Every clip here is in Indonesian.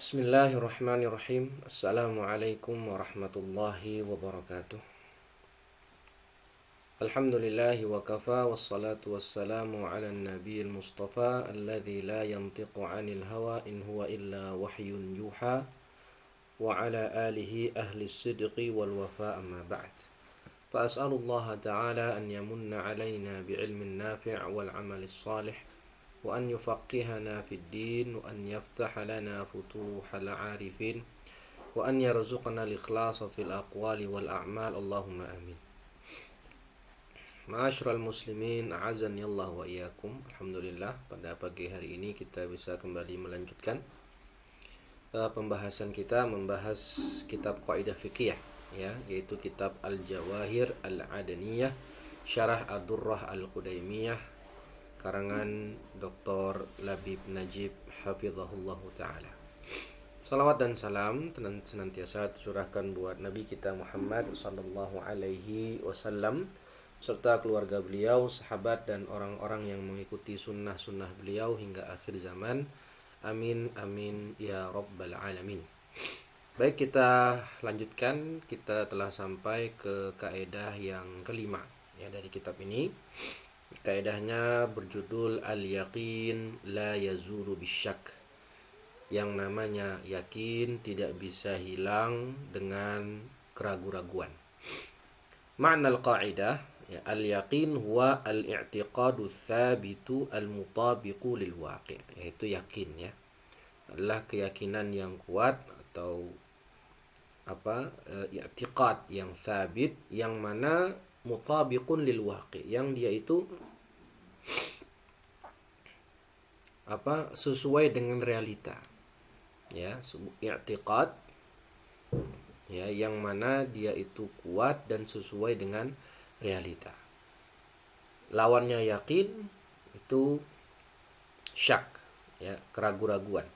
Bismillahirrahmanirrahim. Assalamualaikum warahmatullahi wabarakatuh. Alhamdulillahi wa kafa wassalatu wassalamu ala nabiyil mustafa alladhi la yantiqu anil hawa in huwa illa wahyun yuha wa ala alihi ahli sidqi wal wafa amma ba'd. Fa'as'alullaha ta'ala an yamunna alayna bi'ilmin nafi' wal amalis salih وأن يفقهنا في الدين وأن يفتح لنا فتوح العارفين وأن يرزقنا الإخلاص في الأقوال والأعمال اللهم آمين. Ma'asyiral muslimin, a'azani Allah wa iyyakum. Alhamdulillah, pada pagi hari ini kita bisa kembali melanjutkan pembahasan kita membahas kitab Qaidah Fiqhiyah, ya, yaitu kitab Al-Jawahir Al-Adaniyah Syarah Ad-Durrah Al-Qudaymiyah karangan Dr. Labib Najib hafizahullah ta'ala. Salawat dan salam senantiasa tercurahkan buat Nabi kita Muhammad sallallahu alaihi wasallam serta keluarga beliau, sahabat dan orang-orang yang mengikuti sunnah-sunnah beliau hingga akhir zaman. Amin amin ya rabbal alamin. Baik, kita lanjutkan. Kita telah sampai ke kaidah yang kelima, ya, dari kitab ini. Kaidahnya berjudul Al-Yaqin la yazulu bisyak. Yang namanya yakin tidak bisa hilang dengan keraguan-raguan. Makna al-qaidah, ya, al-yaqin huwa al-i'tiqadu tsabitu al-mutabiqu lil waqi', yaitu yakin, ya, adalah keyakinan yang kuat atau i'tiqad yang sabit yang mana mutabiqun lil waqi', yang dia itu sesuai dengan realita, ya, i'tiqad, ya, yang mana dia itu kuat dan sesuai dengan realita. Lawannya yakin itu syak, ya, keraguan-raguan.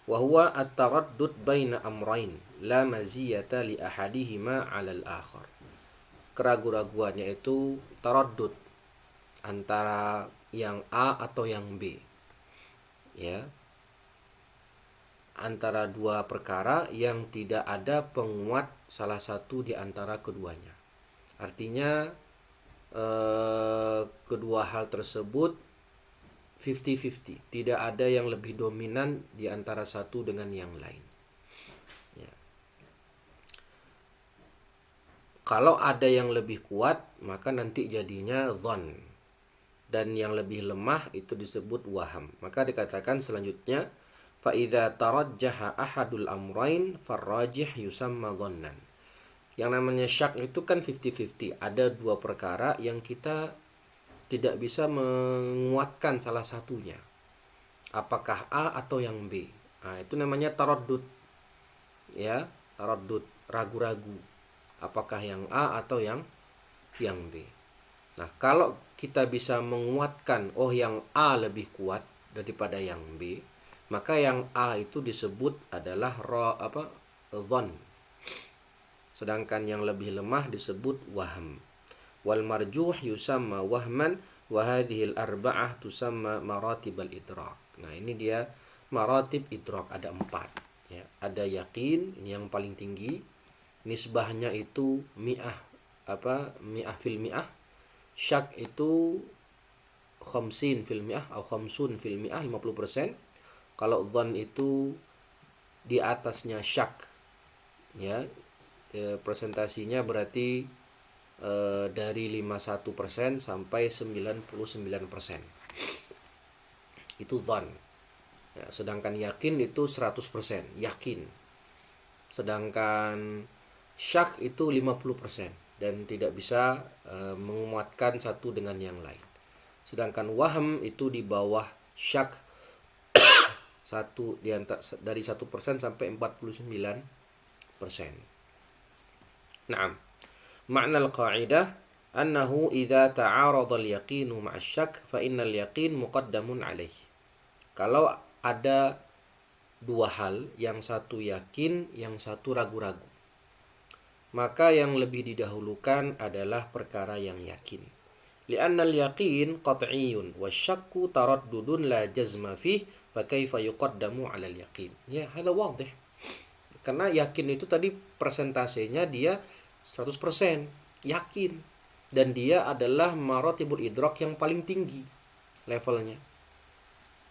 Wa huwa at-taraddud baina amrayn la maziyata li ahadihima 'ala al-akhar. Keraguan-raguannya itu taraddud antara yang A atau yang B, ya, antara dua perkara yang tidak ada penguat salah satu di antara keduanya. Artinya kedua hal tersebut 50-50, tidak ada yang lebih dominan di antara satu dengan yang lain, ya. Kalau ada yang lebih kuat, maka nanti jadinya dhon, dan yang lebih lemah itu disebut waham. Maka dikatakan selanjutnya, fa idza tarajjaha ahadul amrayn farrajih yusamma dhannan. Yang namanya syak itu kan 50-50, ada dua perkara yang kita tidak bisa menguatkan salah satunya, apakah A atau yang B. Nah, itu namanya taraddud, ya, taraddud, ragu-ragu, apakah yang A atau yang B. Nah, kalau kita bisa menguatkan, yang A lebih kuat daripada yang B, maka yang A itu disebut adalah dhon. Sedangkan yang lebih lemah disebut waham. Wal marjuh yusamma wahman wa hadhil arba'ah tusamma maratibal idrak. Nah, ini dia maratib idrak, ada 4, ya. Ada yakin, ini yang paling tinggi. Nisbahnya itu mi'ah fil mi'ah. Syak itu khamsin fil mi'ah atau khamsun fil mi'ah, 50%. Kalau dhon itu di atasnya syak, ya, presentasinya berarti dari 51% sampai 99%. Itu dhon. Ya, sedangkan yakin itu 100%, yakin. Sedangkan syak itu 50% dan tidak bisa menguatkan satu dengan yang lain. Sedangkan waham itu di bawah syak dari 1% sampai 49%. Naam. Makna al-qa'idah annahu idza ta'arada al-yaqinu ma'asyak fa innal yaqin muqaddamun alaih. Kalau ada dua hal, yang satu yakin, yang satu ragu-ragu, maka yang lebih didahulukan adalah perkara yang yakin. Li'anna al-yaqin qat'iyyun wasyakku taraddudun la jazma fih fa kaifa yuqaddamu 'ala al-yaqin. Ya, hada wadih. Karena yakin itu tadi persentasenya dia 100% yakin, dan dia adalah maratibul idrak yang paling tinggi levelnya.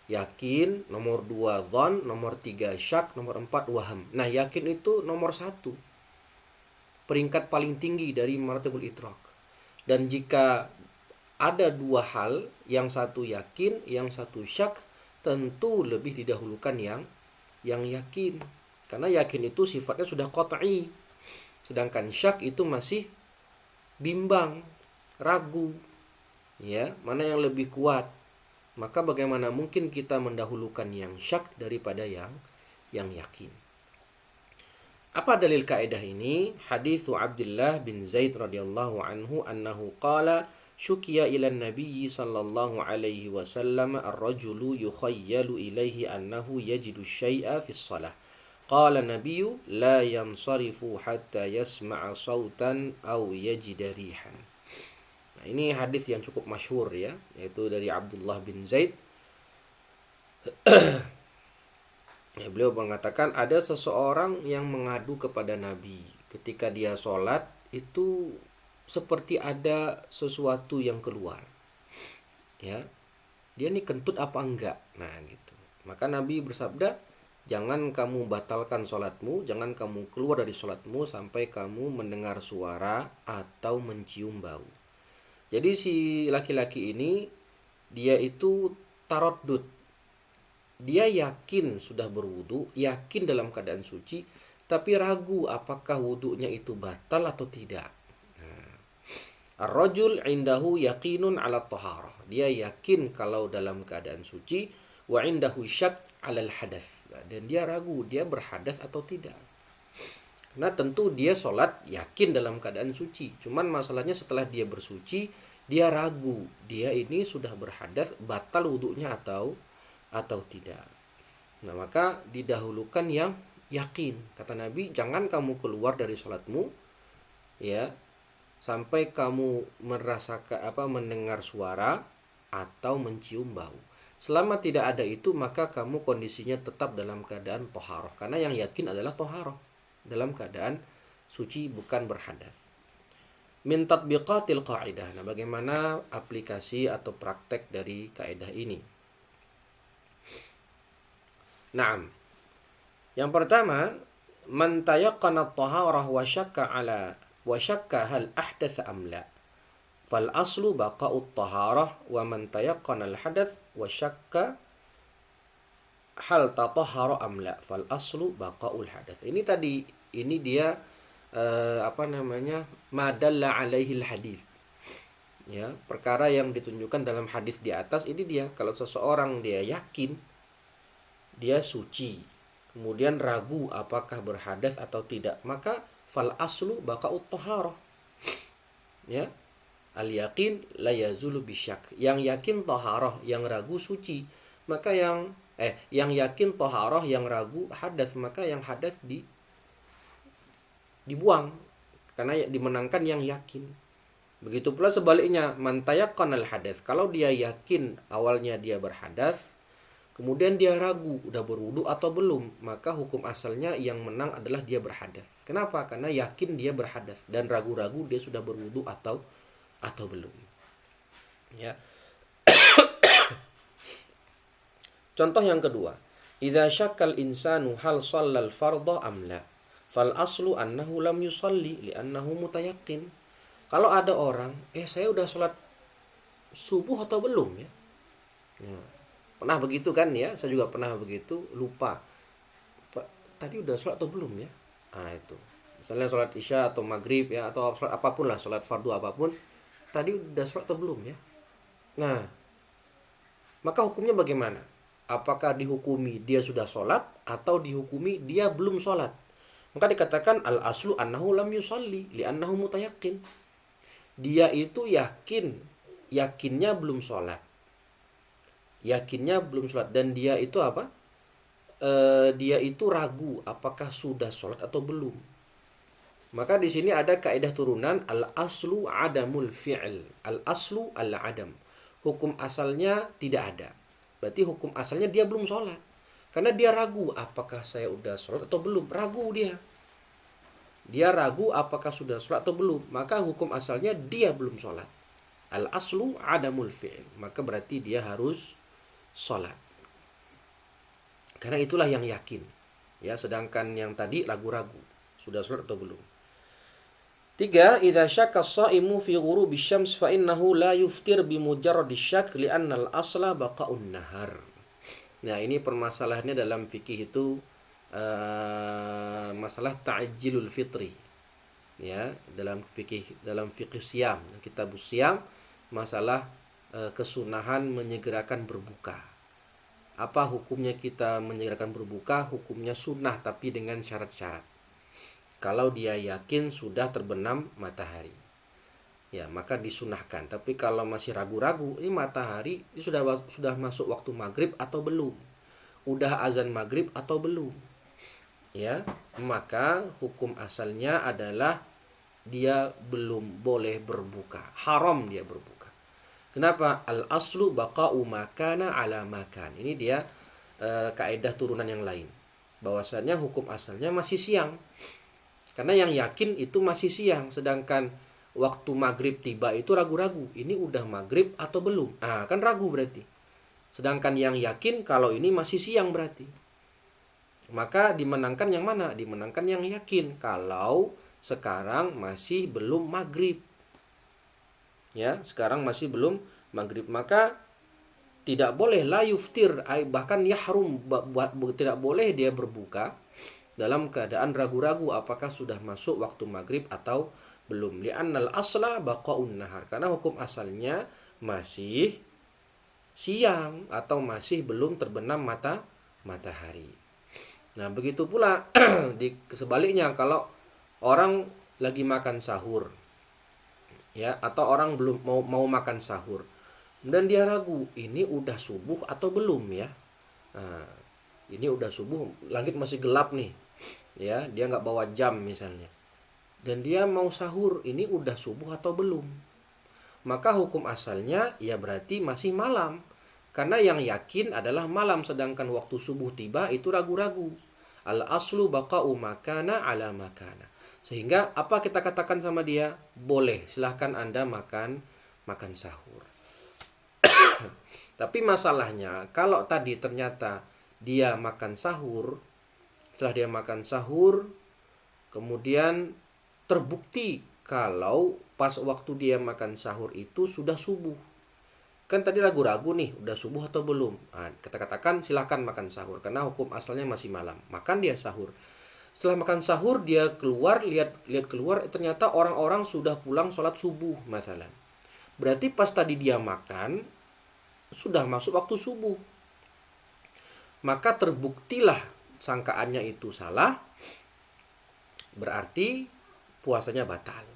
Yakin, nomor 2 dhon, nomor 3 syak, nomor 4 waham. Nah, yakin itu nomor 1, peringkat paling tinggi dari maratibul idrak. Dan jika ada dua hal, yang satu yakin, yang satu syak, tentu lebih didahulukan yang yakin. Karena yakin itu sifatnya sudah qat'i. Sedangkan syak itu masih bimbang, ragu. Ya, mana yang lebih kuat? Maka bagaimana mungkin kita mendahulukan yang syak daripada yang yakin? Apa dalil kaidah ini? Hadis Abdullah bin Zaid radhiyallahu anhu annahu qala syukiya ila Nabi sallallahu alaihi wasallam ar-rajulu yukhayyalu ilaihi annahu yajidu syai'a fi shalah. Qala Nabiyyu la yansarifu hatta yasma'a sautan aw yajida rihan. Nah, ini hadis yang cukup masyhur ya, yaitu dari Abdullah bin Zaid. Ya, beliau mengatakan ada seseorang yang mengadu kepada Nabi ketika dia sholat itu seperti ada sesuatu yang keluar. Ya, dia ini kentut apa enggak? Nah gitu. Maka Nabi bersabda, jangan kamu batalkan sholatmu, jangan kamu keluar dari sholatmu sampai kamu mendengar suara atau mencium bau. Jadi si laki-laki ini dia itu taraddud. Dia yakin sudah berwudu, yakin dalam keadaan suci, tapi ragu apakah wudunya itu batal atau tidak. Ar-rajul indahu yaqinun ala taharah. Dia yakin kalau dalam keadaan suci, wa indahu syak ala al-hadath. Dan dia ragu dia berhadas atau tidak. Karena tentu dia sholat yakin dalam keadaan suci. Cuman masalahnya setelah dia bersuci, dia ragu dia ini sudah berhadas, batal wudunya atau tidak. Nah, maka didahulukan yang yakin. Kata Nabi, jangan kamu keluar dari sholatmu ya sampai kamu merasakan mendengar suara atau mencium bau. Selama tidak ada itu, maka kamu kondisinya tetap dalam keadaan toharoh. Karena yang yakin adalah toharoh, dalam keadaan suci, bukan berhadas. Min tatbiqatil qaidah. Nah, bagaimana aplikasi atau praktek dari kaidah ini? Naam. Yang pertama, man tayaqqana at-taharah wa syakka hal ahdatsa am la. Fal aslu baqa'u at-taharah wa man tayaqqana al-hadath wa syakka hal tatahhara am la. Fal aslu baqa'u al-hadath. Ini dia madalla alaihi al-hadis. Ya, perkara yang ditunjukkan dalam hadis di atas ini dia, kalau seseorang dia yakin dia suci, kemudian ragu apakah berhadas atau tidak, maka fal aslu baqa'ut taharah. Ya. Al yaqin la yazulu bisyak. Yang yakin taharah, yang ragu suci. Maka yang yakin taharah, yang ragu hadas, maka yang hadas dibuang. Karena dimenangkan yang yakin. Begitu pula sebaliknya, man tayaqqanal hadas. Kalau dia yakin awalnya dia berhadas, kemudian dia ragu udah berwudu atau belum, maka hukum asalnya yang menang adalah dia berhadas. Kenapa? Karena yakin dia berhadas dan ragu-ragu dia sudah berwudu atau belum. Ya. Contoh yang kedua, idza syakkal insanu hal shallal fardha am la, fal aslu annahu lam yusalli li'annahu mutayaqqin. Kalau ada orang, saya udah sholat subuh atau belum ya? Ya. Pernah begitu kan ya? Saya juga pernah begitu, lupa. Tadi udah sholat atau belum ya? Nah itu. Misalnya sholat isya atau maghrib ya, atau sholat apapun lah, sholat fardu apapun. Tadi udah sholat atau belum ya? Nah, maka hukumnya bagaimana? Apakah dihukumi dia sudah sholat atau dihukumi dia belum sholat? Maka dikatakan al-aslu annahu lam yusalli li'annahu mutayaqqin. Dia itu yakinnya belum sholat. Yakinnya belum sholat, dan dia itu apa? Dia itu ragu apakah sudah sholat atau belum. Maka di sini ada kaidah turunan al-aslu adamul fi'l. Al-aslu al-adam. Hukum asalnya tidak ada. berarti hukum asalnya dia belum sholat. Karena dia ragu, apakah saya udah sholat atau belum. Ragu dia. Dia ragu apakah sudah sholat atau belum. Maka hukum asalnya dia belum sholat. Al-aslu adamul fi'il. Maka berarti dia harus sholat. Karena itulah yang yakin. Ya, sedangkan yang tadi ragu-ragu. Sudah sholat atau belum. 3. Idza syakka as-shaimu fi ghurubi syams fa innahu la yuftir bi mujarradi syak li'anna al-asla baqa'un nahar. Nah, ini permasalahannya dalam fikih itu masalah ta'jilul fitri. Ya, dalam fikih siam, kitab siam, masalah kesunahan menyegerakan berbuka. Apa hukumnya kita menyegerakan berbuka? Hukumnya sunnah tapi dengan syarat-syarat. Kalau dia yakin sudah terbenam matahari, ya maka disunahkan. Tapi kalau masih ragu-ragu, ini matahari ini sudah masuk waktu maghrib atau belum, udah azan maghrib atau belum, ya maka hukum asalnya adalah dia belum boleh berbuka, haram dia berbuka. Kenapa? Al aslu baqa'u makana ala makan. Ini dia kaidah turunan yang lain, bahwasanya hukum asalnya masih siang. Karena yang yakin itu masih siang, sedangkan waktu maghrib tiba itu ragu-ragu. Ini udah maghrib atau belum? Ah, kan ragu berarti. Sedangkan yang yakin kalau ini masih siang berarti. Maka dimenangkan yang mana? Dimenangkan yang yakin kalau sekarang masih belum maghrib. Ya, sekarang masih belum maghrib. Maka tidak boleh la yuftir, bahkan yahrum, tidak boleh dia berbuka dalam keadaan ragu-ragu apakah sudah masuk waktu maghrib atau belum. Li'annal asla baqa'un nahar. Karena hukum asalnya masih siang atau masih belum terbenam matahari. Nah, begitu pula di sebaliknya, kalau orang lagi makan sahur, ya, atau orang belum mau makan sahur, kemudian dia ragu, ini udah subuh atau belum ya? Nah, ini udah subuh, langit masih gelap nih, ya, dia nggak bawa jam misalnya, dan dia mau sahur, ini udah subuh atau belum? Maka hukum asalnya ya berarti masih malam. Karena yang yakin adalah malam, sedangkan waktu subuh tiba itu ragu-ragu. Al-aslu baqa'u makana ala makana. Sehingga apa kita katakan sama dia? Boleh, silahkan Anda makan sahur. Tapi masalahnya kalau tadi ternyata dia makan sahur, setelah dia makan sahur, kemudian terbukti kalau pas waktu dia makan sahur itu sudah subuh. Kan tadi ragu-ragu nih, udah subuh atau belum. Nah, kita katakan silahkan makan sahur, karena hukum asalnya masih malam. Makan dia sahur. Setelah makan sahur, dia keluar, lihat keluar, ternyata orang-orang sudah pulang sholat subuh, masalah. Berarti pas tadi dia makan, sudah masuk waktu subuh. Maka terbuktilah sangkaannya itu salah, berarti puasanya batal.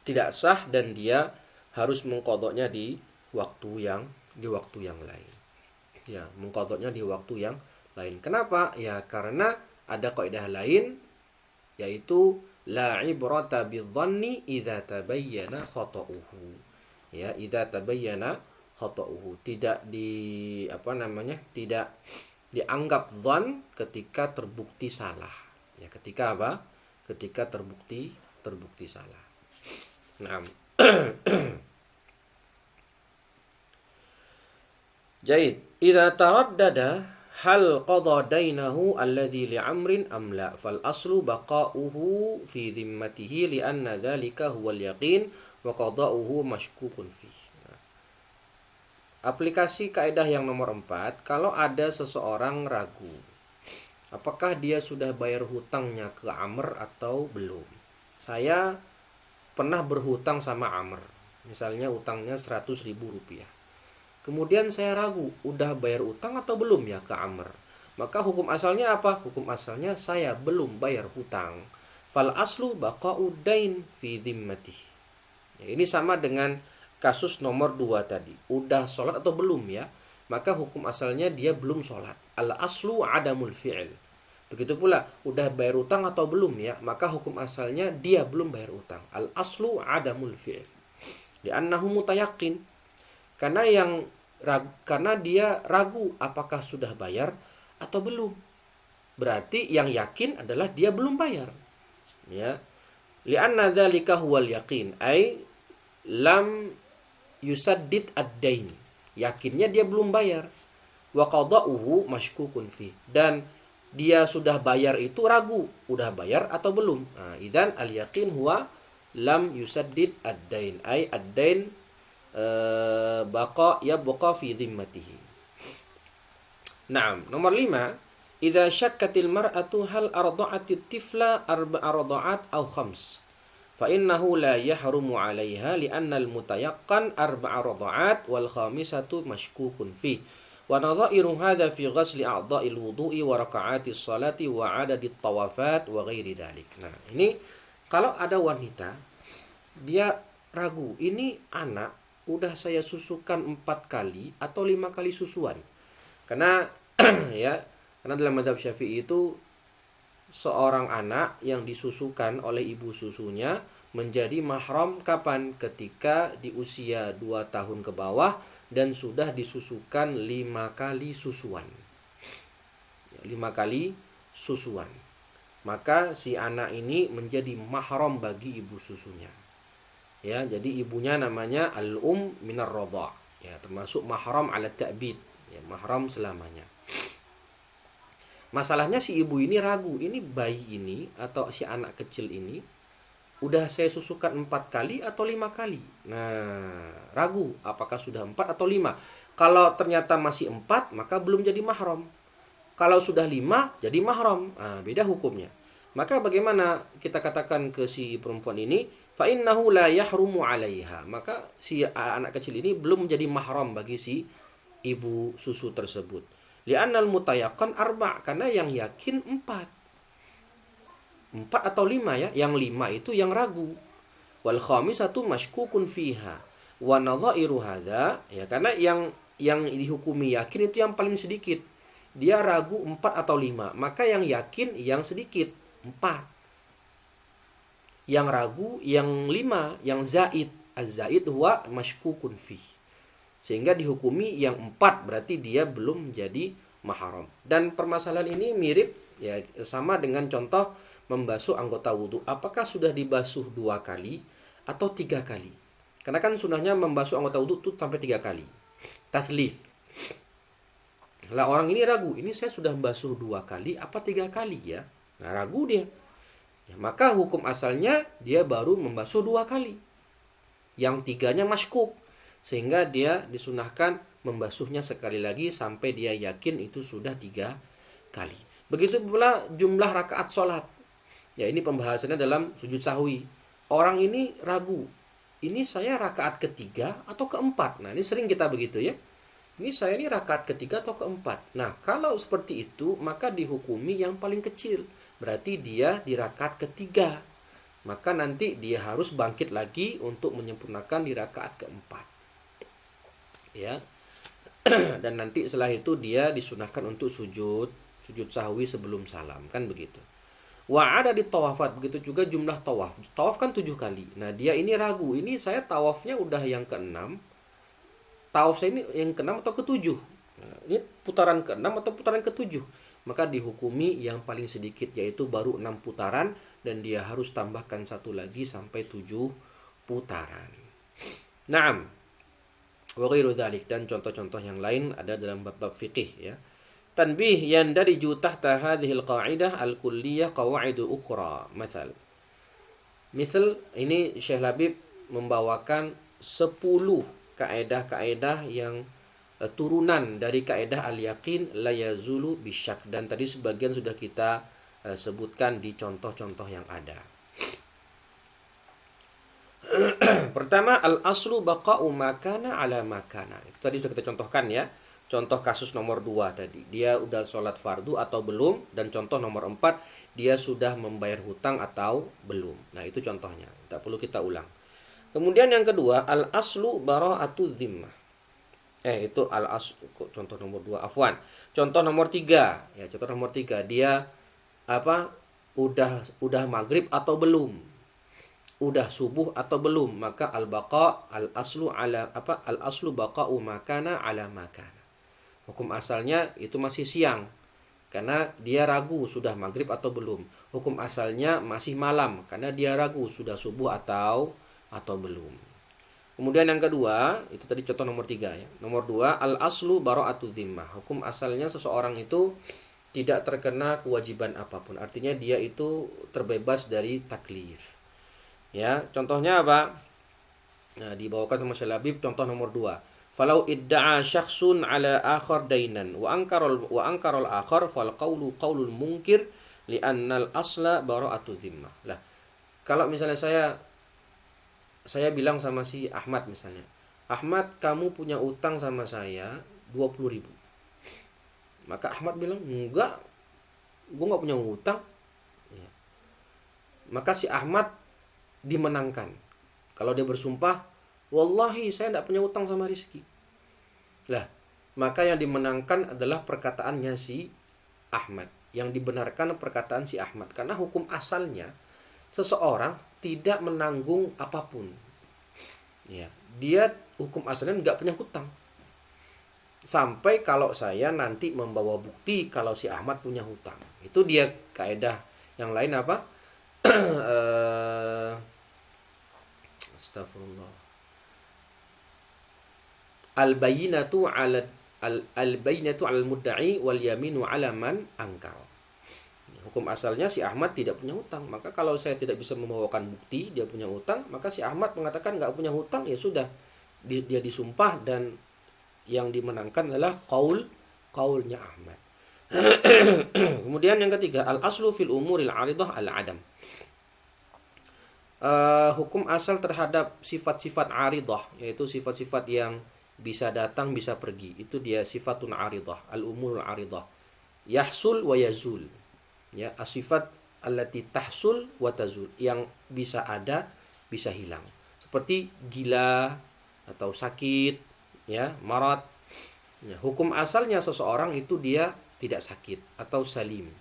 Tidak sah dan dia harus mengqadhanya di waktu yang lain. Ya, mengqadhanya di waktu yang lain. Kenapa? Ya karena ada kaidah lain, yaitu la ibrata bidzanni idza tabayyana khata'uhu. Ya, idza tabayyana khata'uhu. Tidak tidak dianggap dzan ketika terbukti salah. Ya, ketika apa? Ketika terbukti salah. Nah, Jaid, idza taraddada hal qada dainahu alladhi li'amrin am la fal aslu baqa'uhu fi dhimmatihi li'anna dhalika huwal yaqin wa qada'uhu mashkukun fi. Aplikasi kaidah yang nomor 4, kalau ada seseorang ragu apakah dia sudah bayar hutangnya ke Amr atau belum. Saya pernah berhutang sama Amr, misalnya hutangnya 100.000 rupiah. Kemudian saya ragu, udah bayar utang atau belum ya ke Amr. Maka hukum asalnya apa? Hukum asalnya saya belum bayar hutang. Fal aslu baqa'u dain fi dhimmatih. Ya, ini sama dengan kasus nomor 2 tadi. Udah sholat atau belum ya? Maka hukum asalnya dia belum sholat. Al aslu adamul fi'il. Begitu pula, udah bayar utang atau belum ya? Maka hukum asalnya dia belum bayar utang. Al aslu adamul fi'il. Li'annahu mutayaqqin. Karena yang karena dia ragu apakah sudah bayar atau belum. Berarti yang yakin adalah dia belum bayar. Ya. Li'anna dzalika huwal yaqin, ai lam yusaddid ad-dain. Yakinnya dia belum bayar. Wa qada'uhu mashkukun fi. Dan dia sudah bayar itu ragu, udah bayar atau belum. Nah, idzan al-yaqin huwa lam yusaddid ad-dain, ai ad-dain yabqa fi dhimmatihi. Naam, nomor 5, idza syakkatil mar'atu hal arda'atit tifla arba'a rada'at aw khams. Fa innahu la yahrumu 'alaiha li'anna al-mutayaqqan arba'a rada'at wal khamisatu mashkukun fi. Wa nadha'iru hadha fi ghasli a'dha'il wudu'i wa raka'atis salati wa 'adadit tawafat wa ghairi dzalik. Nah, ini kalau ada wanita dia ragu, ini anak udah saya susukan 4 kali atau 5 kali susuan. Karena ya, karena dalam mazhab Syafi'i itu seorang anak yang disusukan oleh ibu susunya menjadi mahram kapan? Ketika di usia 2 tahun ke bawah dan sudah disusukan 5 kali susuan. 5 kali susuan. Maka si anak ini menjadi mahram bagi ibu susunya. Ya, jadi ibunya namanya al-um minar radha'. Ya, termasuk mahram ala ta'bid. Ya, mahram selamanya. Masalahnya si ibu ini ragu, ini bayi ini atau si anak kecil ini udah saya susukan 4 kali atau 5 kali. Nah, ragu apakah sudah 4 atau 5. Kalau ternyata masih 4, maka belum jadi mahram. Kalau sudah 5, jadi mahram. Nah, beda hukumnya. Maka bagaimana kita katakan ke si perempuan ini, fa innahu la yahrumu 'alaiha. Maka si anak kecil ini belum menjadi mahram bagi si ibu susu tersebut. Li'annal mutayaqqan arba', karena yang yakin 4 atau 5 ya. Yang 5 itu yang ragu. Wal khamisatu mashkukun fiha. Wa nadha'iru hadza, ya, karena yang dihukumi yakin itu yang paling sedikit. Dia ragu 4 atau 5, maka yang yakin yang sedikit 4. Yang ragu yang 5, yang zaid. Az-zaid huwa mashkukun fi. Sehingga dihukumi yang 4, berarti dia belum menjadi mahram. Dan permasalahan ini mirip ya, sama dengan contoh membasuh anggota wudhu. Apakah sudah dibasuh 2 kali atau 3 kali? Karena kan sunahnya membasuh anggota wudhu itu sampai 3 kali. Tatslits. Lah orang ini ragu, ini saya sudah membasuh 2 kali apa 3 kali ya? Nah, ragu dia. Ya, maka hukum asalnya dia baru membasuh 2 kali. Yang 3-nya maskuk. Sehingga dia disunahkan membasuhnya sekali lagi sampai dia yakin itu sudah 3 kali. Begitu pula jumlah rakaat sholat. Ya, ini pembahasannya dalam sujud sahwi. Orang ini ragu. Ini saya rakaat ketiga atau keempat. Nah, ini sering kita begitu ya. Ini saya ini rakaat ketiga atau keempat. Nah, kalau seperti itu, maka dihukumi yang paling kecil. Berarti dia di rakaat ketiga. Maka nanti dia harus bangkit lagi untuk menyempurnakan di rakaat keempat. Ya. Dan nanti setelah itu dia disunahkan untuk sujud sahwi sebelum salam. Kan begitu. Wa ada di tawafat. Begitu juga jumlah tawaf. Tawaf kan 7 kali. Nah, dia ini ragu. Ini saya tawafnya udah yang ke-6. Tawaf saya ini yang ke-6 atau ke-7. Nah, ini putaran ke-6 atau putaran ke-7. Maka dihukumi yang paling sedikit, yaitu baru 6 putaran. Dan dia harus tambahkan 1 lagi sampai 7 putaran. Naam. Wa ghairu dzalik, dan contoh-contoh yang lain ada dalam bab-bab fikih ya. Tanbih yandariju tahta hadhil qa'idah al-kulliyah qawaid ukhra. Misal ini Syekh Labib membawakan 10 kaedah-kaedah yang turunan dari kaedah al-yaqin la yazulu bisyak, dan tadi sebagian sudah kita sebutkan di contoh-contoh yang ada. Pertama, al-aslu baqa'u makana ala makana. Itu tadi sudah kita contohkan ya. Contoh kasus nomor 2 tadi. Dia udah sholat fardu atau belum. Dan contoh nomor 4, dia sudah membayar hutang atau belum. Nah, itu contohnya. Tak perlu kita ulang. Kemudian yang kedua, al-aslu bara'atu dhimmah. Itu al-aslu. Contoh nomor 2, afwan. Contoh nomor 3. Ya, contoh nomor 3. Dia udah maghrib atau belum. udah subuh atau belum, maka al-baqa al-aslu ala apa? Al-aslu baqa'u makana ala makana. Hukum asalnya itu masih siang karena dia ragu sudah maghrib atau belum. Hukum asalnya masih malam karena dia ragu sudah subuh atau belum. Kemudian yang kedua, itu tadi contoh nomor 3 ya. Nomor 2, al-aslu bara'atu zimmah. Hukum asalnya seseorang itu tidak terkena kewajiban apapun. Artinya dia itu terbebas dari taklif. Ya, contohnya apa? Nah, dibawakan sama Syalabib contoh nomor 2. Falau idda'a syakhsun ala akhar dainan wa ankaral akhar fal qawlu qawlul munkir li'annal asla bara'atu zimmah. Lah, kalau misalnya saya bilang sama si Ahmad misalnya, Ahmad, kamu punya utang sama saya 20.000. Maka Ahmad bilang, enggak, gue nggak punya utang. Ya. Maka si Ahmad dimenangkan. Kalau dia bersumpah, wallahi saya tidak punya utang sama Rizky. Lah, maka yang dimenangkan adalah perkataannya si Ahmad. Yang dibenarkan perkataan si Ahmad. Karena hukum asalnya, seseorang tidak menanggung apapun. Ya, dia hukum asalnya nggak punya hutang. Sampai kalau saya nanti membawa bukti kalau si Ahmad punya hutang. Itu dia kaidah. Yang lain apa? Astagfirullah. Al-bayyinatu 'ala al-bayyinatu 'alal mudda'i wal yaminu 'ala man ankar. Hukum asalnya si Ahmad tidak punya hutang. Maka kalau saya tidak bisa membawakan bukti dia punya hutang, maka si Ahmad mengatakan nggak punya hutang, ya sudah. Dia disumpah dan yang dimenangkan adalah qaulnya Ahmad. Kemudian yang ketiga, al-aslu fil umuril 'aridah al-'adam. Hukum asal terhadap sifat-sifat 'aridah, yaitu sifat-sifat yang bisa datang bisa pergi. Itu dia sifatun 'aridah, al-umurul 'aridah. Yahsul wa yazul. Ya, asifat allati tahsul wa tazul, yang bisa ada bisa hilang, seperti gila atau sakit, ya, marad. Ya, hukum asalnya seseorang itu dia tidak sakit atau salim,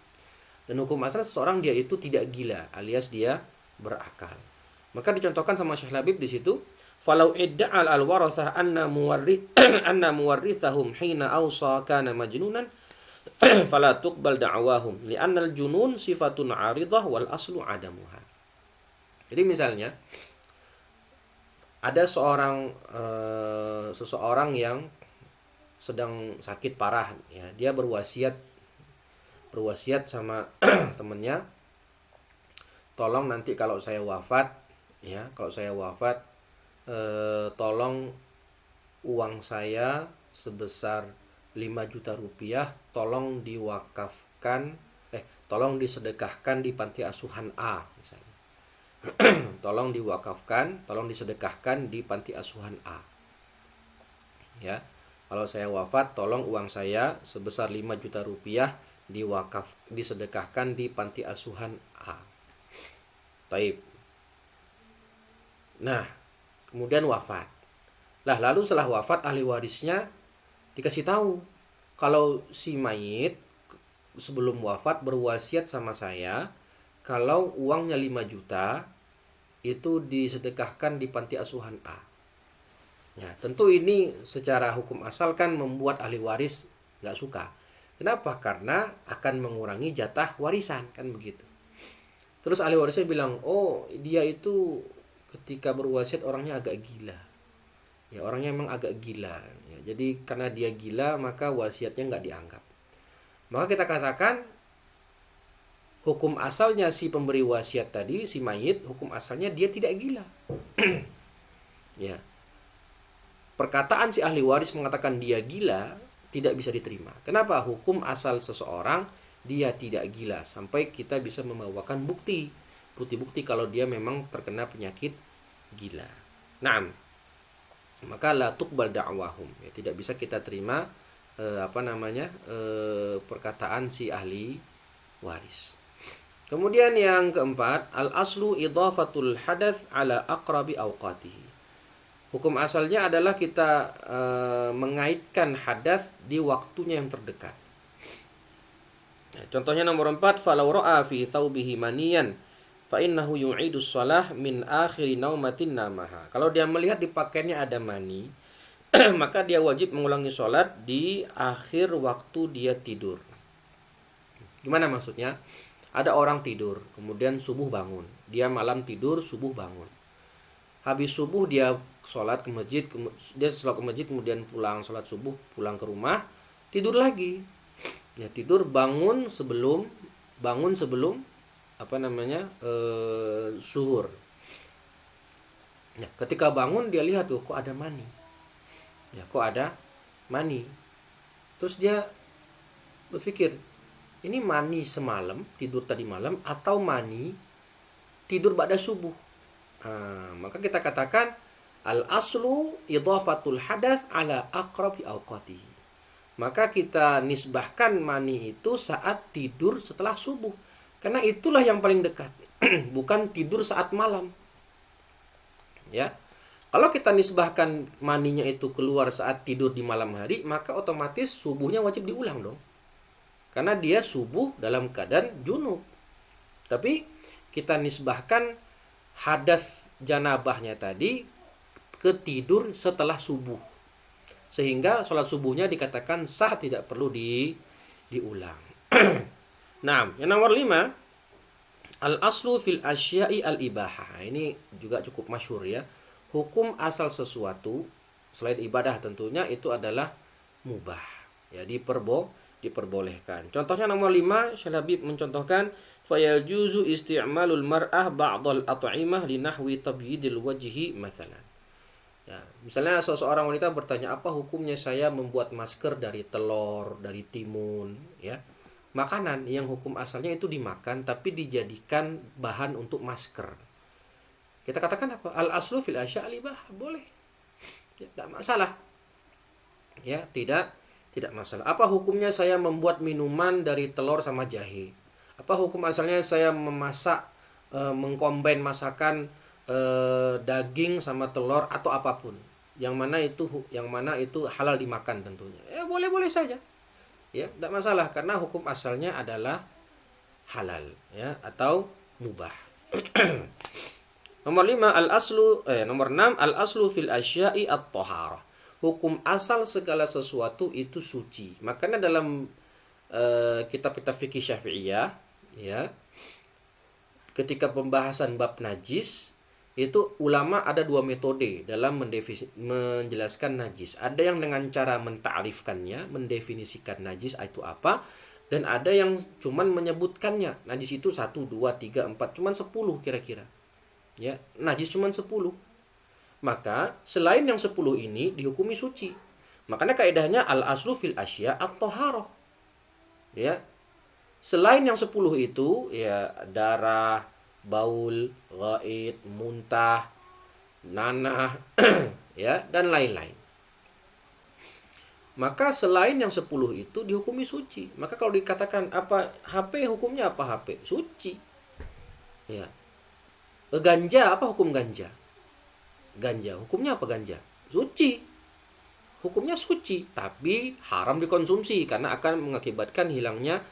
dan hukum asal seseorang dia itu tidak gila alias dia berakal. Maka dicontohkan sama Syekh Labib di situ, falau idda'al al-warathah anna muwarrithahum hina awsa kana majnunan fala tuqbal da'wahum li'annal junun sifatun 'aridah wal aslu 'adamuha. Jadi misalnya ada seseorang yang sedang sakit parah, ya, dia berwasiat sama temannya, tolong nanti kalau saya wafat, ya, tolong uang saya sebesar 5 juta rupiah tolong disedekahkan di panti asuhan A misalnya. tolong disedekahkan di panti asuhan A. Ya. Kalau saya wafat, tolong uang saya sebesar 5 juta rupiah disedekahkan di panti asuhan A. Taib. Nah, kemudian wafat. Lah, lalu setelah wafat ahli warisnya dikasih tahu kalau si mayit sebelum wafat berwasiat sama saya kalau uangnya 5 juta itu disedekahkan di panti asuhan A. Ya, tentu ini secara hukum asal kan membuat ahli waris nggak suka. Kenapa? Karena akan mengurangi jatah warisan, kan begitu. Terus ahli warisnya bilang, oh dia itu ketika berwasiat orangnya agak gila. Ya, orangnya memang agak gila. Ya, jadi karena dia gila maka wasiatnya nggak dianggap. Maka kita katakan hukum asalnya si pemberi wasiat tadi, si mayit, hukum asalnya dia tidak gila. Ya. Perkataan si ahli waris mengatakan dia gila tidak bisa diterima. Kenapa? Hukum asal seseorang dia tidak gila sampai kita bisa membawakan bukti kalau dia memang terkena penyakit gila. Naam. Maka la tuqbal da'wahum, ya, tidak bisa kita terima perkataan si ahli waris. Kemudian yang keempat, al aslu idhafatul hadath ala aqrabi awqatihi. Hukum asalnya adalah kita mengaitkan hadas di waktunya yang terdekat. Contohnya nomor 4, falau ra'a fi thawbihi maniyan fa innahu yu'idus shalah min akhiri naumatin namaha. Kalau dia melihat di pakaiannya ada mani, maka dia wajib mengulangi sholat di akhir waktu dia tidur. Gimana maksudnya? Ada orang tidur, kemudian subuh bangun. Dia malam tidur, subuh bangun. Habis subuh dia sholat ke masjid, dia sholat ke masjid, kemudian pulang sholat subuh, pulang ke rumah, tidur lagi. Ya tidur bangun sebelum zuhur. Ya, ketika bangun dia lihat tuh kok ada mani. Terus dia berpikir, ini mani semalam, tidur tadi malam, atau mani tidur ba'da subuh. Maka kita katakan al-aslu idhafatul hadath ala aqrabi awqatihi. Maka kita nisbahkan mani itu saat tidur setelah subuh. Karena itulah yang paling dekat. Bukan tidur saat malam. Ya. Kalau kita nisbahkan maninya itu keluar saat tidur di malam hari, maka otomatis subuhnya wajib diulang dong. Karena dia subuh dalam keadaan junub. Tapi kita nisbahkan hadas janabahnya tadi ke tidur setelah subuh. Sehingga sholat subuhnya dikatakan sah, tidak perlu diulang. Nah, yang nomor 5, al-aslu fil asya'i al-ibahah. Ini juga cukup masyhur ya. Hukum asal sesuatu selain ibadah tentunya itu adalah mubah. Ya, diperbolehkan. Contohnya nomor 5, Syekh Habib mencontohkan fayaljuzu isti'malul mar'ah ba'dal at'imah li nahwi tabyidil wajhi mathalan. Ya, misalnya seseorang wanita bertanya, apa hukumnya saya membuat masker dari telur, dari timun, ya. Makanan yang hukum asalnya itu dimakan tapi dijadikan bahan untuk masker. Kita katakan apa? Al-aslu fil asya' al-ibah, boleh. Ya, tidak masalah. Ya, tidak masalah. Apa hukumnya saya membuat minuman dari telur sama jahe? Apa hukum asalnya saya memasak mengcombine masakan daging sama telur atau apapun? Yang mana itu halal dimakan tentunya. Ya, boleh-boleh saja. Ya, tidak masalah karena hukum asalnya adalah halal, ya, atau mubah. Nomor 6 al-aslu fil asya'i at-taharah. Hukum asal segala sesuatu itu suci. Makanya dalam kitab-kitab fikih Syafi'iyah, ya, ketika pembahasan bab najis, itu ulama ada 2 metode dalam menjelaskan najis. Ada yang dengan cara menta'rifkannya, mendefinisikan najis itu apa, dan ada yang cuman menyebutkannya. Najis itu 1, 2, 3, 4, cuman 10 kira-kira. Ya, najis cuma 10. Maka selain yang 10 ini dihukumi suci. Makanya kaidahnya al-aslu fil asya at-taharah. Ya. Selain yang 10 itu, ya, darah, baul, ghaid, muntah, nanah, ya, dan lain-lain. Maka selain yang 10 itu dihukumi suci. Maka kalau dikatakan apa HP, hukumnya apa HP? Suci. Ya. Ganja, apa hukum ganja? Ganja, hukumnya apa ganja? Suci. Hukumnya suci, tapi haram dikonsumsi karena akan mengakibatkan hilangnya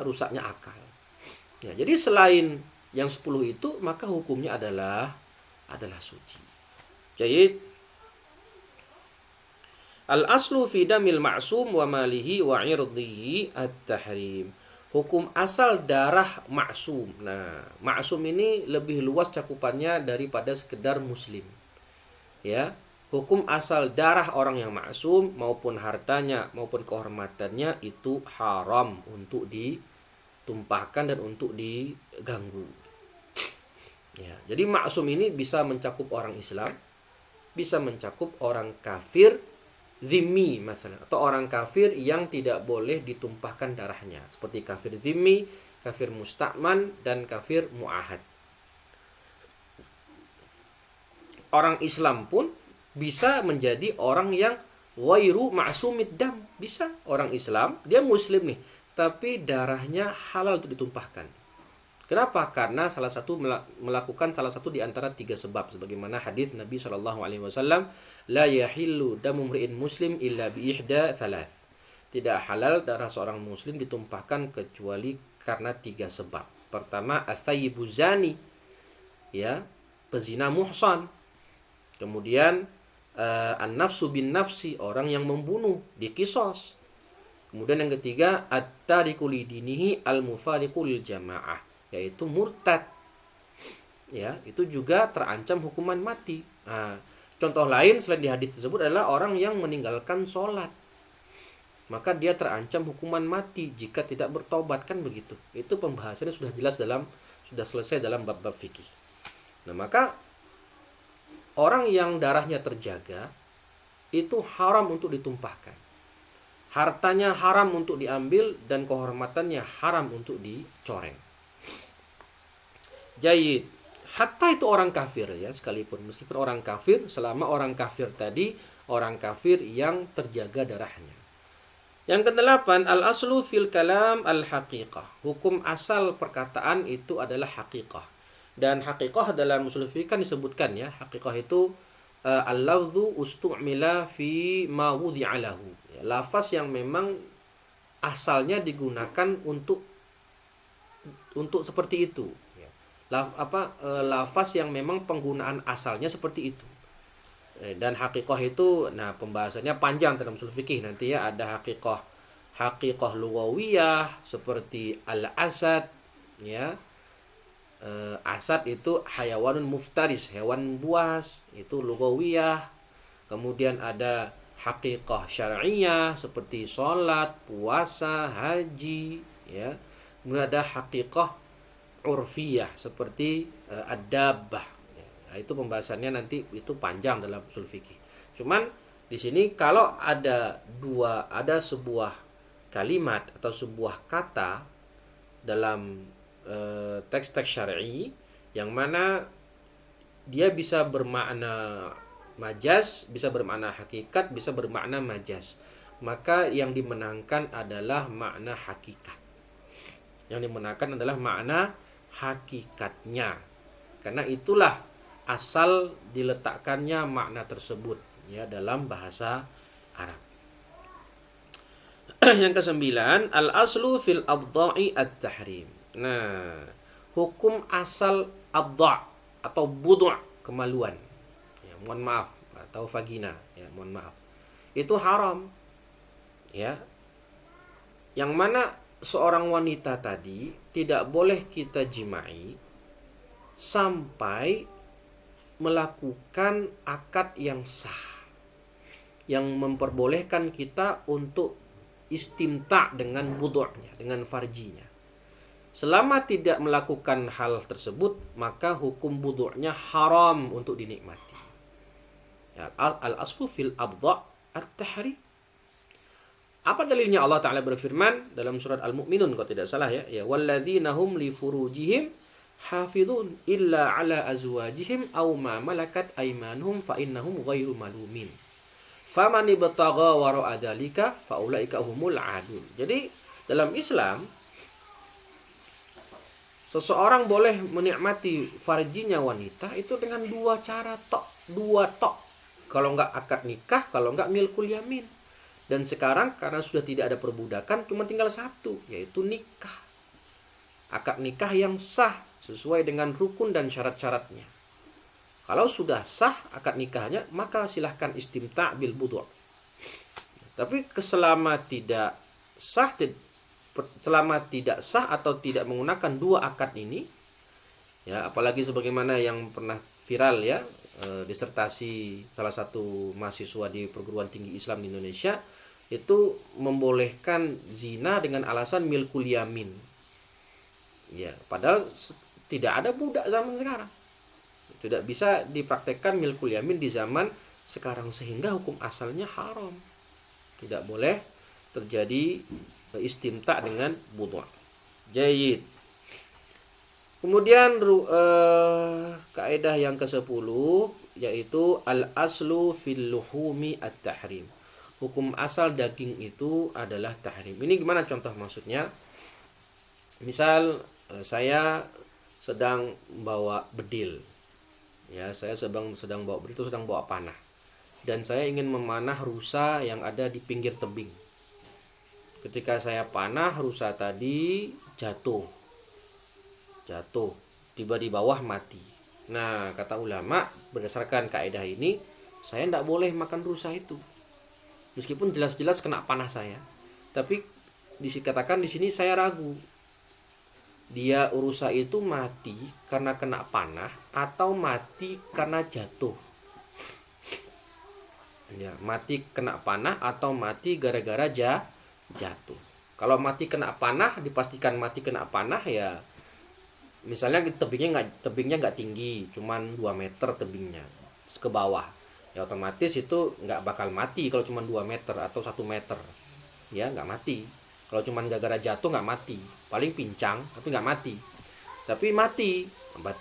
rusaknya akal. Ya, jadi selain yang 10 itu maka hukumnya adalah suci. Jadi al-aslu fi damil ma'sum wa malihi wa 'irdihi at-tahrim. Hukum asal darah maksum. Nah, maksum ini lebih luas cakupannya daripada sekedar muslim. Ya, hukum asal darah orang yang maksum maupun hartanya maupun kehormatannya itu haram untuk ditumpahkan dan untuk diganggu. Ya, jadi maksum ini bisa mencakup orang Islam, bisa mencakup orang kafir zimmi masalah, atau orang kafir yang tidak boleh ditumpahkan darahnya, seperti kafir zimmi, kafir musta'man, dan kafir mu'ahad. Orang Islam pun bisa menjadi orang yang ghairu ma'sumid dam. Bisa orang Islam, dia muslim nih, tapi darahnya halal untuk ditumpahkan. Kenapa? Karena melakukan salah satu di antara 3 sebab, sebagaimana hadis Nabi SAW, la yahillu damu mri'in muslim illa bi ihda thalath. Tidak halal darah seorang muslim ditumpahkan kecuali karena 3 sebab. Pertama as-sayyibu zani, ya, pezina muhsan. Kemudian an-nafsu bin nafsi, orang yang membunuh dikisos. Kemudian yang ketiga at-tariku lidinihi al-mufariqu lil jamaah, yaitu murtad. Ya, itu juga terancam hukuman mati. Nah, contoh lain selain di hadis tersebut adalah orang yang meninggalkan sholat, maka dia terancam hukuman mati jika tidak bertobat, kan begitu. Itu pembahasannya sudah jelas sudah selesai dalam bab-bab fikih. Nah, maka orang yang darahnya terjaga itu haram untuk ditumpahkan. Hartanya haram untuk diambil dan kehormatannya haram untuk dicoreng. Jayyid. Hatta itu orang kafir, ya, sekalipun meskipun orang kafir, selama orang kafir tadi orang kafir yang terjaga darahnya. Yang kedelapan, al-aslu fil kalam al-haqiqah. Hukum asal perkataan itu adalah haqiqah. Dan haqiqah dalam ushul fiqh kan disebutkan, ya, haqiqah itu al-lafdhu ustu'mila fi ma wudi'a lahu. Ya, lafaz yang memang asalnya digunakan untuk seperti itu. Lafaz yang memang penggunaan asalnya seperti itu. Dan haqiqah itu, nah, pembahasannya panjang dalam ushul fikih nanti, ya. Ada haqiqah lughawiyah seperti al-asad, ya. Asad itu hayawanun muftaris, hewan buas, itu lughawiyah. Kemudian ada haqiqah syar'iyah seperti sholat, puasa, haji, ya. Kemudian ada haqiqah urfiyah seperti ad-dabbah. Nah, itu pembahasannya nanti itu panjang dalam ushul fikih. Cuman di sini kalau ada sebuah kalimat atau sebuah kata dalam teks-teks syar'i yang mana dia bisa bermakna majaz, bisa bermakna hakikat, bisa bermakna majaz, maka yang dimenangkan adalah makna hakikat. Yang dimenangkan adalah makna hakikatnya, karena itulah asal diletakkannya makna tersebut, ya, dalam bahasa Arab. Yang kesembilan, al-aslu fil abda'i at-tahrim. Nah, hukum asal abda' atau budu' kemaluan, ya, mohon maaf, atau vagina, ya, mohon maaf, itu haram, ya. Yang mana seorang wanita tadi tidak boleh kita jimai sampai melakukan akad yang sah, yang memperbolehkan kita untuk istimta dengan budurnya, dengan farjinya. Selama tidak melakukan hal tersebut, maka hukum budurnya haram untuk dinikmati. Ya, al-aslu fil abda' at-tahrim. Apa dalilnya? Allah Ta'ala berfirman dalam surat Al-Mu'minun kalau tidak salah, ya. Ya, walladzina hum li furujihim hafizun illa ala azwajihim aw ma malakat aymanuhum fa innahum ghairu malumin. Faman ibtagha wara'a dzalika fa ulaika humul adun. Jadi dalam Islam seseorang boleh menikmati farjinya wanita itu dengan dua cara dua tok. Kalau enggak akad nikah, kalau enggak milkul yamin. Dan sekarang karena sudah tidak ada perbudakan, cuma tinggal satu, yaitu nikah. Akad nikah yang sah sesuai dengan rukun dan syarat-syaratnya. Kalau sudah sah akad nikahnya, maka silahkan istimta' bil budu'. Tapi selama tidak sah atau tidak menggunakan dua akad ini, ya, apalagi sebagaimana yang pernah viral, ya, disertasi salah satu mahasiswa di perguruan tinggi Islam di Indonesia itu membolehkan zina dengan alasan milkul yamin. Ya, padahal tidak ada budak zaman sekarang. Tidak bisa dipraktekkan milkul yamin di zaman sekarang, sehingga hukum asalnya haram. Tidak boleh terjadi istimta dengan budu'. Jayyid. Kemudian kaidah yang ke-10 yaitu al-aslu fil luhumi at-tahrim. Hukum asal daging itu adalah tahrim. Ini gimana contoh maksudnya? Misal saya sedang bawa bedil. Ya, saya sedang bawa bedil itu sedang bawa panah. Dan saya ingin memanah rusa yang ada di pinggir tebing. Ketika saya panah, rusa tadi jatuh. jatuh, tiba di bawah mati. Nah, kata ulama berdasarkan kaidah ini, saya tidak boleh makan rusa itu. Meskipun jelas-jelas kena panah saya. Tapi dikatakan di sini saya ragu. Dia rusa itu mati karena kena panah atau mati karena jatuh. Ya, mati kena panah atau mati gara-gara jatuh. Kalau mati kena panah, dipastikan mati kena panah ya. Misalnya tebingnya nggak tinggi, cuman 2 meter tebingnya ke bawah. Ya otomatis itu nggak bakal mati kalau cuma 2 meter atau 1 meter. Ya nggak mati. Kalau cuma gara-gara jatuh nggak mati. Paling pincang tapi nggak mati. Tapi mati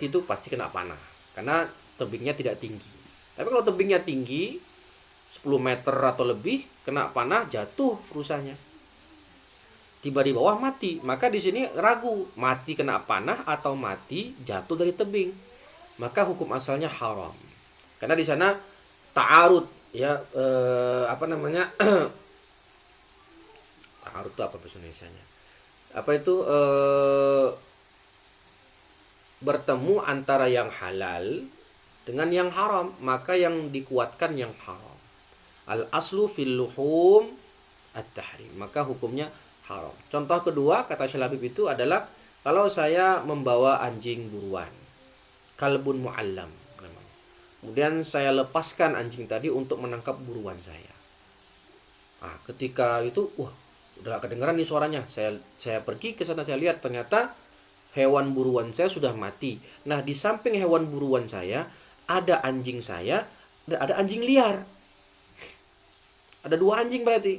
itu pasti kena panah. Karena tebingnya tidak tinggi. Tapi kalau tebingnya tinggi 10 meter atau lebih, kena panah, jatuh rusanya. Tiba di bawah mati. Maka di sini ragu, mati kena panah atau mati jatuh dari tebing. Maka hukum asalnya haram. Karena di sana ta'arud, ya ta'arud itu apa bahasa Indonesianya? Bertemu antara yang halal dengan yang haram, maka yang dikuatkan yang haram. Al-aslu fil luhum at-tahrim, maka hukumnya haram. Contoh kedua kata Syekh Habib itu adalah kalau saya membawa anjing buruan, kalbun mu'allam namanya. Kemudian saya lepaskan anjing tadi untuk menangkap buruan saya. Nah, ketika itu udah kedengaran nih suaranya. Saya pergi ke sana, saya lihat ternyata hewan buruan saya sudah mati. Nah, di samping hewan buruan saya ada anjing saya, ada anjing liar. Ada 2 anjing berarti.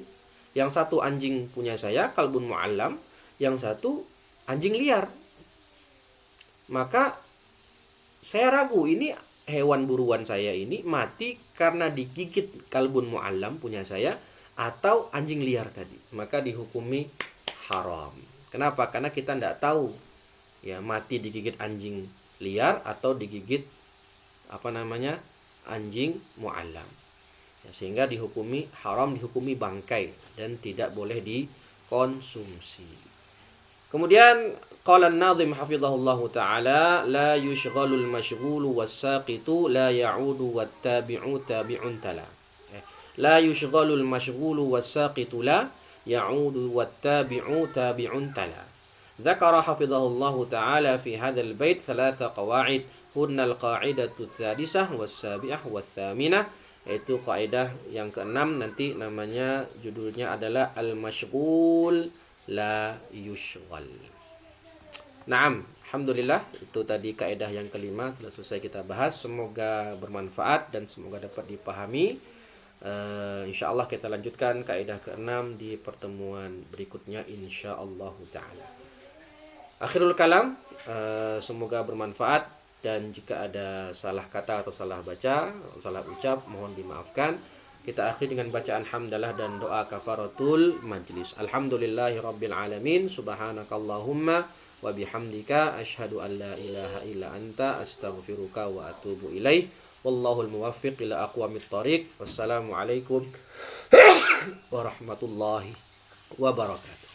Yang satu anjing punya saya, kalbun mu'allam. Yang satu anjing liar. Maka saya ragu ini hewan buruan saya ini mati karena digigit kalbun mu'allam punya saya atau anjing liar tadi. Maka dihukumi haram. Kenapa? Karena kita tidak tahu ya mati digigit anjing liar atau digigit anjing mu'allam. Ya, sehingga dihukumi haram, dihukumi bangkai dan tidak boleh dikonsumsi. Kemudian qala an-nazim hafizahullahu taala la yushghalul mashghulu was-saqitu la ya'udu wat-tabi'u tabi'un tala. La yushghalul mashghulu was-saqitu la ya'udu wat-tabi'u tabi'un tala. ذكر حفظه الله تعالى في هذا البيت 3 قواعد هن القاعدة السادسة والسابعة والثامنة. Itu kaidah yang ke-6, nanti namanya judulnya adalah al-mashghul la yushghal. Naam, alhamdulillah itu tadi kaidah yang kelima telah selesai kita bahas. Semoga bermanfaat dan semoga dapat dipahami. Insyaallah kita lanjutkan kaidah ke-6 di pertemuan berikutnya insyaallah taala. Akhirul kalam, semoga bermanfaat. Dan jika ada salah kata atau salah baca, salah ucap, mohon dimaafkan. Kita akhiri dengan bacaan hamdalah dan doa kafaratul majlis. Alhamdulillahi rabbil alamin. Subhanakallahumma wa bihamdika asyhadu an la ilaha illa anta astaghfiruka wa atubu ilaih. Wallahul muwaffiq ila aqwamit thariq. Wassalamualaikum warahmatullahi wabarakatuh.